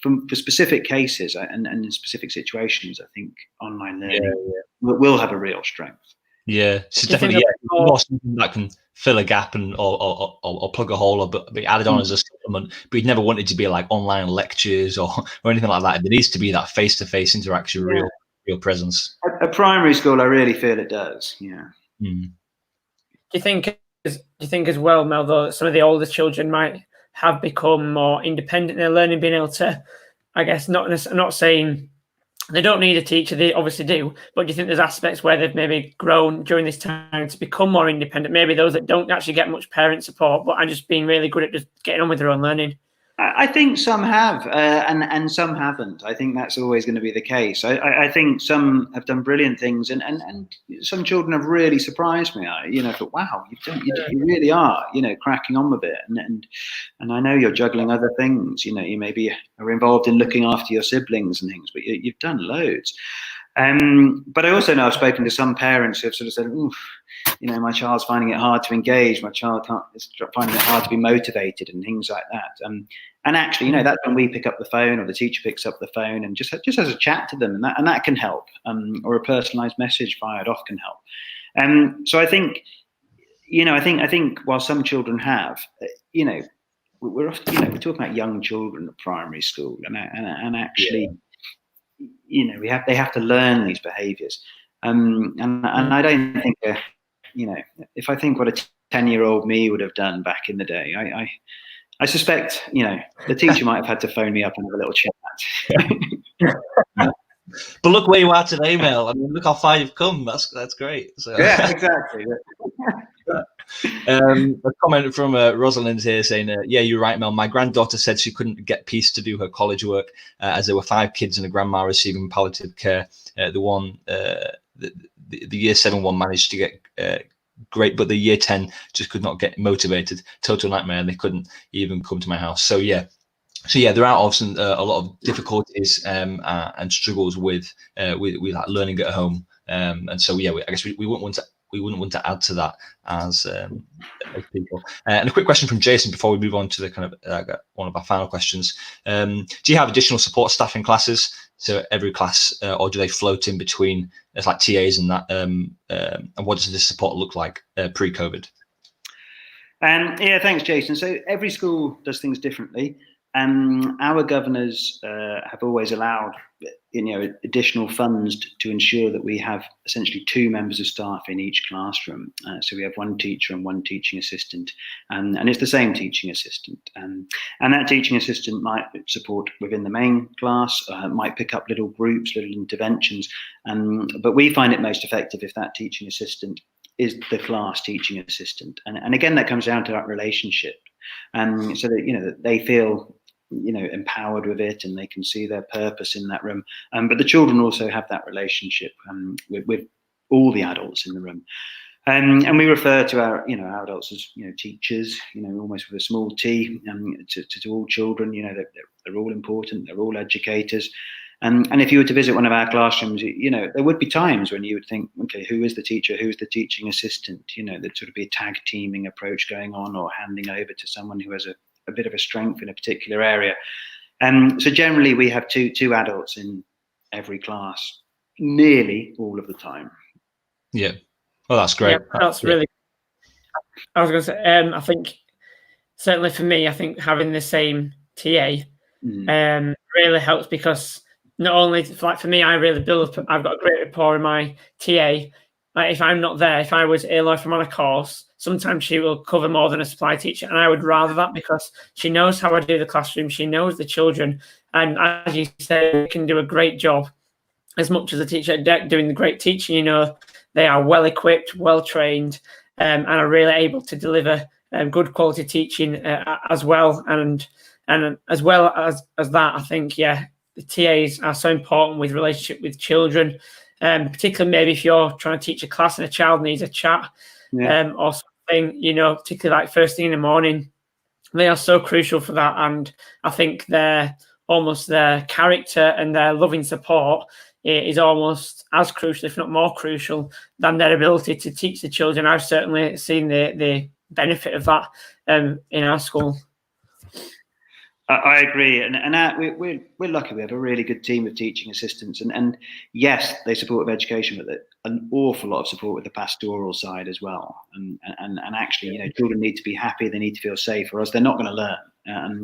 for specific cases and in specific situations, I think online learning will have a real strength. Yeah, so definitely, more something that can fill a gap and or plug a hole, or be added on as a supplement. But you'd never want it to be like online lectures or anything like that. There needs to be that face-to-face interaction, real presence. At primary school, I really feel it does. Yeah. Do you think as well, Mel, though, some of the older children might have become more independent in their learning, being able to, I guess, not saying They don't need a teacher, they obviously do, but do you think there's aspects where they've maybe grown during this time to become more independent? Maybe those that don't actually get much parent support, but are just being really good at just getting on with their own learning? I think some have, and some haven't. I think that's always going to be the case. I think some have done brilliant things, and some children have really surprised me. I thought, wow, you really are, cracking on with it. And I know you're juggling other things. You maybe are involved in looking after your siblings and things, but you've done loads. But I also know I've spoken to some parents who have sort of said, oof, my child's finding it hard to engage, my child is finding it hard to be motivated and things like that. And actually, that's when we pick up the phone or the teacher picks up the phone and just has a chat to them, and that can help, or a personalised message fired off can help. So I think, I think while some children have, we're often, we're talking about young children at primary school, and actually, they have to learn these behaviours, and I don't think, if I think what a 10-year-old me would have done back in the day, I suspect, the teacher might have had to phone me up and have a little chat. But look where you are today, Mel. I mean, look how far you've come. That's great. So. Yeah, exactly. A comment from Rosalind here saying, yeah, you're right, Mel. My granddaughter said she couldn't get peace to do her college work as there were 5 kids and a grandma receiving palliative care. The year 7 one managed to get great, but the year 10 just could not get motivated. Total nightmare, and they couldn't even come to my house. So yeah, there are often a lot of difficulties and struggles with like learning at home, and so yeah, I guess we wouldn't want to add to that as people. And a quick question from Jason before we move on to the kind of one of our final questions. Do you have additional support staff in classes? So every class, or do they float in between? It's like TAs and that. And what does this support look like pre-COVID? Yeah, thanks, Jason. So every school does things differently. Our governors have always allowed, additional funds to ensure that we have essentially 2 members of staff in each classroom. So we have 1 teacher and 1 teaching assistant, and it's the same teaching assistant. And that teaching assistant might support within the main class, might pick up little groups, little interventions. But we find it most effective if that teaching assistant is the class teaching assistant. And again, that comes down to that relationship. So that, that they feel empowered with it, and they can see their purpose in that room. But the children also have that relationship with all the adults in the room. And we refer to our adults as teachers, almost with a small t, to all children. They're all important, they're all educators. And if you were to visit one of our classrooms, there would be times when you would think, okay, who is the teacher? Who is the teaching assistant? There'd sort of be a tag teaming approach going on, or handing over to someone who has a bit of a strength in a particular area. So generally we have two adults in every class, nearly all of the time. Yeah. Well, that's great. Yeah, that's really, I was going to say, I think certainly for me, I think having the same TA really helps, because not only, like for me, I really build up, I've got a great rapport with my TA. Like if I'm not there, if I was ill or if I'm on a course, sometimes she will cover more than a supply teacher. And I would rather that, because she knows how I do the classroom. She knows the children. And as you say, can do a great job as much as a teacher at deck doing the great teaching. They are well equipped, well trained, and are really able to deliver good quality teaching as well. And as well as that, I think, yeah, the TAs are so important with relationship with children. Particularly maybe if you're trying to teach a class and a child needs a chat or something, particularly like first thing in the morning, they are so crucial for that. And I think their character and their loving support is almost as crucial, if not more crucial, than their ability to teach the children. I've certainly seen the benefit of that in our school. I agree, and we're lucky. We have a really good team of teaching assistants, and yes, they support with education, but an awful lot of support with the pastoral side as well. And actually, children need to be happy; they need to feel safe, or else they're not going to learn.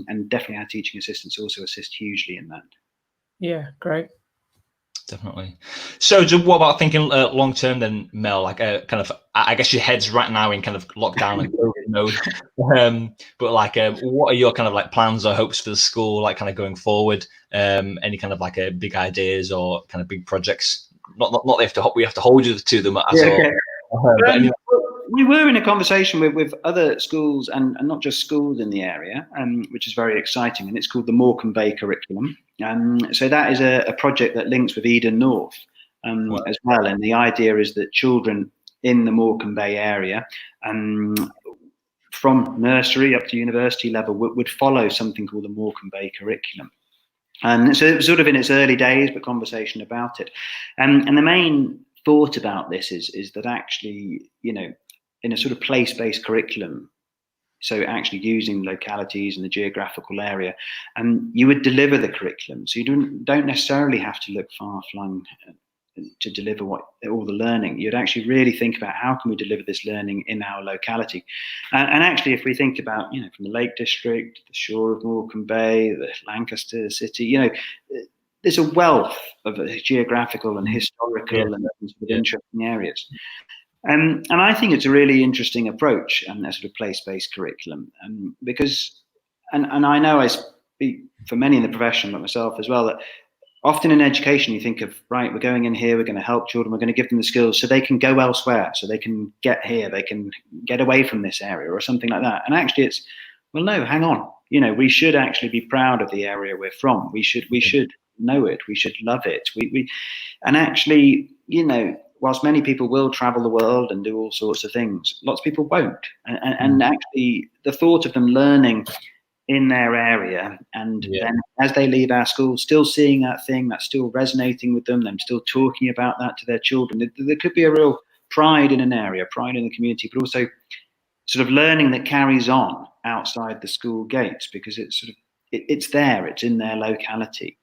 And definitely, our teaching assistants also assist hugely in that. Yeah, great. Definitely. So what about thinking long term then, Mel? Like kind of, I guess your head's right now in kind of lockdown and COVID mode. But like, what are your kind of like plans or hopes for the school, like kind of going forward? Any kind of like big ideas or kind of big projects? Not we have to hold you to them as all. Okay. But anyway. We were in a conversation with other schools and not just schools in the area, which is very exciting, and it's called the Morecambe Bay curriculum. So that is a project that links with Eden North as well, and the idea is that children in the Morecambe Bay area, from nursery up to university level, would follow something called the Morecambe Bay curriculum. And so it was sort of in its early days, but conversation about it. And the main thought about this is that actually, in a sort of place-based curriculum, so actually using localities and the geographical area, you would deliver the curriculum. So you don't necessarily have to look far-flung to deliver all the learning. You'd actually really think about how can we deliver this learning in our locality. And actually, if we think about, from the Lake District, the shore of Morecambe Bay, the Lancaster City, there's a wealth of geographical and historical and sort of interesting areas. And I think it's a really interesting approach, and a sort of place-based curriculum, because, and I know I speak for many in the profession, but myself as well, that often in education you think of, right, we're going in here, we're going to help children, we're going to give them the skills so they can go elsewhere, so they can get here, they can get away from this area or something like that. And actually it's, well, no, hang on, we should actually be proud of the area we're from. We should know it, we should love it. And actually, whilst many people will travel the world and do all sorts of things, lots of people won't. And actually the thought of them learning in their area, and then as they leave our school, still seeing that thing that's still resonating with them still talking about that to their children. There could be a real pride in an area, pride in the community, but also sort of learning that carries on outside the school gates, because it's sort of it's there, it's in their locality.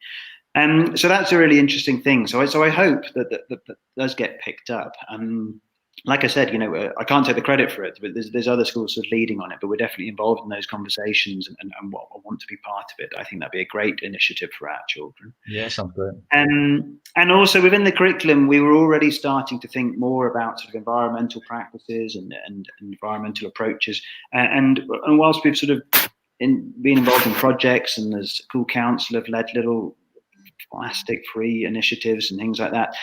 So that's a really interesting thing. So I hope that does get picked up. Like I said, I can't take the credit for it, but there's other schools sort of leading on it, but we're definitely involved in those conversations and I want to be part of it. I think that'd be a great initiative for our children. Yeah, sounds great. And also within the curriculum, we were already starting to think more about sort of environmental practices and environmental approaches. And whilst we've sort of been involved in projects, and there's Cool Council have led little plastic-free initiatives and things like that.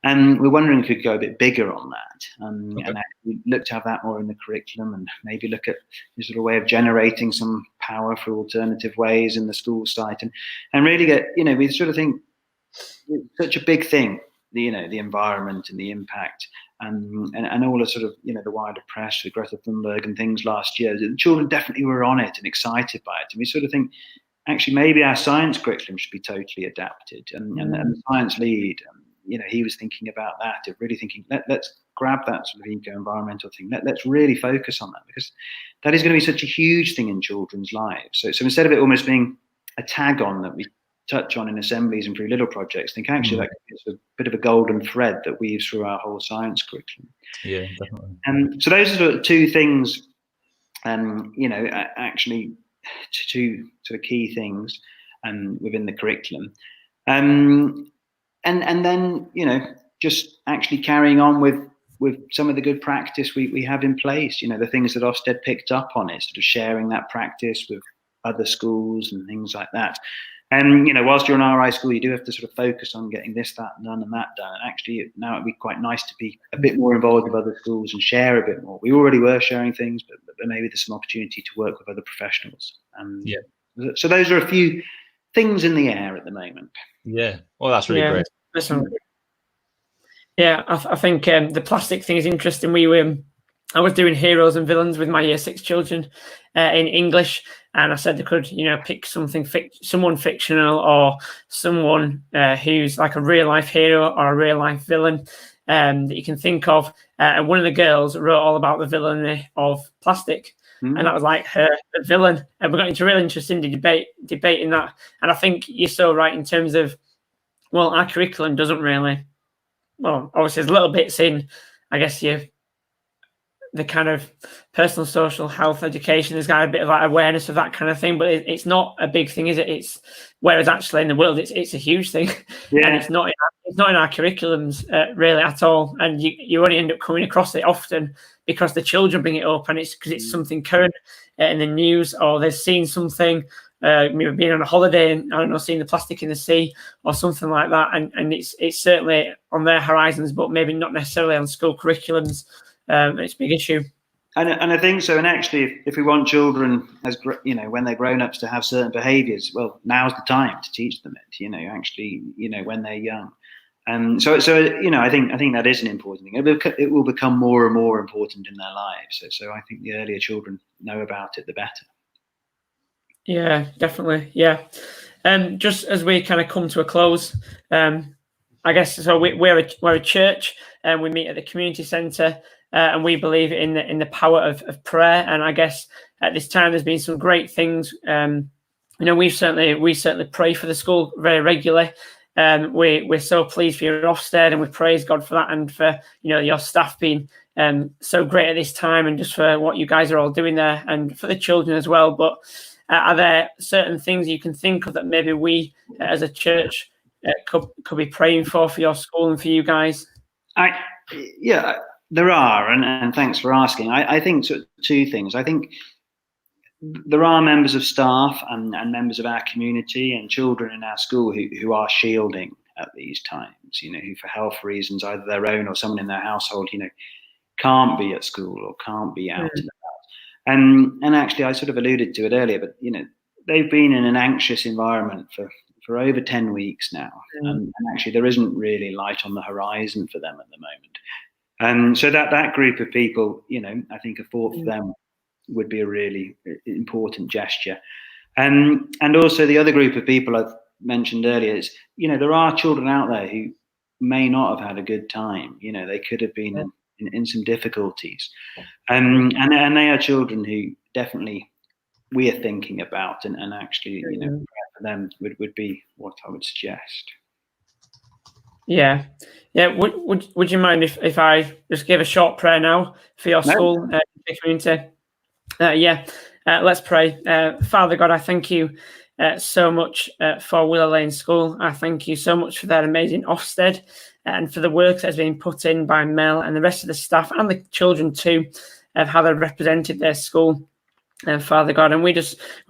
And we're wondering if we could go a bit bigger on that, and actually look to have that more in the curriculum, and maybe look at this sort of way of generating some power for alternative ways in the school site, and really get, we sort of think it's such a big thing, the environment and the impact, and all the sort of, the wider press with Greta Thunberg and things last year. The children definitely were on it and excited by it, and we sort of think, actually, maybe our science curriculum should be totally adapted, and the science lead, he was thinking about that, of really thinking, let's grab that sort of eco-environmental thing. Let's really focus on that, because that is going to be such a huge thing in children's lives. So instead of it almost being a tag on that we touch on in assemblies and through little projects, I think actually that is a bit of a golden thread that weaves through our whole science curriculum. Yeah, definitely. And so those are sort of two things, actually two sort of key things within the curriculum. And then, just actually carrying on with some of the good practice we have in place, the things that Ofsted picked up on, is sort of sharing that practice with other schools and things like that. And, whilst you're an RI school, you do have to sort of focus on getting this, that done and that done. And actually, now it'd be quite nice to be a bit more involved with other schools and share a bit more. We already were sharing things, but maybe there's some opportunity to work with other professionals. So those are a few things in the air at the moment. Yeah. Well, that's really great. Listen, I think the plastic thing is interesting. I was doing heroes and villains with my year 6 children in English, and I said they could, pick someone fictional or someone who's like a real life hero or a real life villain that you can think of. And one of the girls wrote all about the villainy of plastic. And that was like her villain. And we got into a really interesting debating that. And I think you're so right in terms of, well, our curriculum doesn't really, well, obviously there's little bits in, I guess, the kind of personal social health education. There's got a bit of like awareness of that kind of thing, but it's not a big thing, is it? It's whereas actually in the world, it's a huge thing, and it's not in our curriculums really at all. And you only end up coming across it often because the children bring it up, and it's because it's something current in the news, or they've seen something. Maybe being on a holiday and I don't know, seeing the plastic in the sea or something like that, and it's certainly on their horizons, but maybe not necessarily on school curriculums. It's a big issue. And I think so. And actually, if we want children, as when they're grown ups, to have certain behaviours, well, now's the time to teach them it. Actually, when they're young. So I think that is an important thing. It will become more and more important in their lives. So I think the earlier children know about it, the better. Yeah, definitely. Yeah. Just as we kind of come to a close, I guess so. We're a church, and we meet at the community centre, and we believe in the power of prayer. And I guess at this time, there's been some great things. We certainly pray for the school very regularly. We're so pleased for your Ofsted, and we praise God for that, and for your staff being so great at this time, and just for what you guys are all doing there, and for the children as well. But are there certain things you can think of that maybe we as a church could be praying for your school and for you guys? Yeah, there are, and thanks for asking. I think two things. I think there are members of staff and members of our community and children in our school who are shielding at these times, who for health reasons, either their own or someone in their household, can't be at school or can't be out and about. And actually, I sort of alluded to it earlier, but they've been in an anxious environment for over 10 weeks now, and actually there isn't really light on the horizon for them at the moment. So that group of people, I think a thought for them would be a really important gesture. And also the other group of people I've mentioned earlier is, there are children out there who may not have had a good time. They could have been in some difficulties. And they are children who definitely we are thinking about, and actually, prayer for them would be what I would suggest. Yeah. Would you mind if I just give a short prayer now for your school, community? Let's pray. Father God, I thank you so much for Willow Lane School. I thank you so much for their amazing Ofsted, and for the work that has been put in by Mel and the rest of the staff and the children too, of how they've represented their school. Father God, and we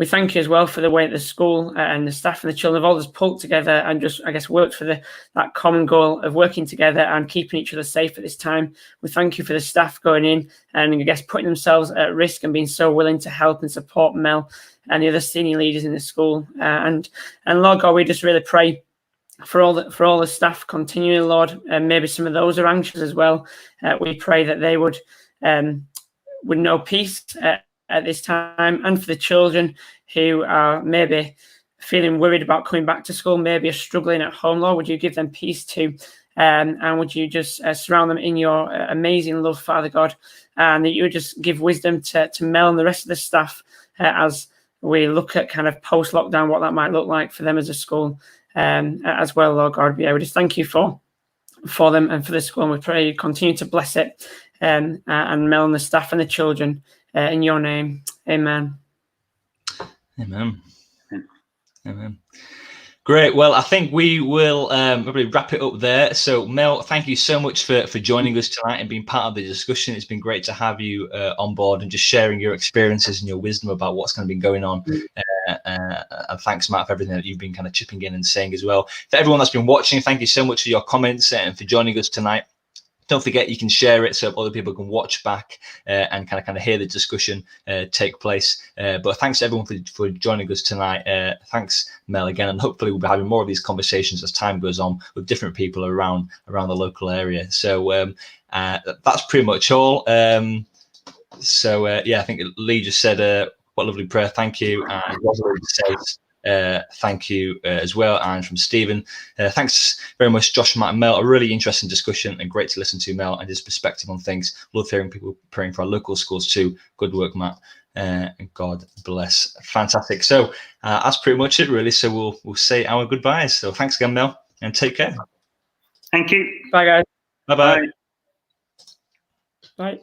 thank you as well for the way that the school and the staff and the children have all just pulled together and just, I guess, worked for that common goal of working together and keeping each other safe at this time. We thank you for the staff going in and, I guess, putting themselves at risk and being so willing to help and support Mel and the other senior leaders in the school. And Lord God, we just really pray for all the staff continuing, Lord, and maybe some of those are anxious as well. We pray that they would know peace at this time, and for the children who are maybe feeling worried about coming back to school, maybe are struggling at home, Lord, would you give them peace too, and would you just surround them in your amazing love, Father God, and that you would just give wisdom to Mel and the rest of the staff as we look at kind of post-lockdown, what that might look like for them as a school as well, Lord God. We just thank you for them and for the school, and we pray you continue to bless it, and Mel and the staff and the children. In your name, amen. Amen. Amen. Great. Well, I think we will probably wrap it up there. So, Mel, thank you so much for joining us tonight and being part of the discussion. It's been great to have you on board and just sharing your experiences and your wisdom about what's going to be going on. And thanks, Matt, for everything that you've been kind of chipping in and saying as well. For everyone that's been watching, thank you so much for your comments and for joining us tonight. Don't forget you can share it so other people can watch back and kind of hear the discussion take place. But thanks to everyone for joining us tonight. Thanks, Mel, again, and hopefully we'll be having more of these conversations as time goes on with different people around the local area. So that's pretty much all. I think Lee just said, what lovely prayer, thank you. And Rosalind says, thank you as well. And from Stephen, thanks very much, Josh, Matt and Mel. A really interesting discussion and great to listen to Mel and his perspective on things. Love hearing people praying for our local schools too. Good work, Matt. And God bless. Fantastic. So that's pretty much it really. So we'll say our goodbyes. So thanks again, Mel, and take care. Thank you. Bye, guys. Bye-bye. Bye.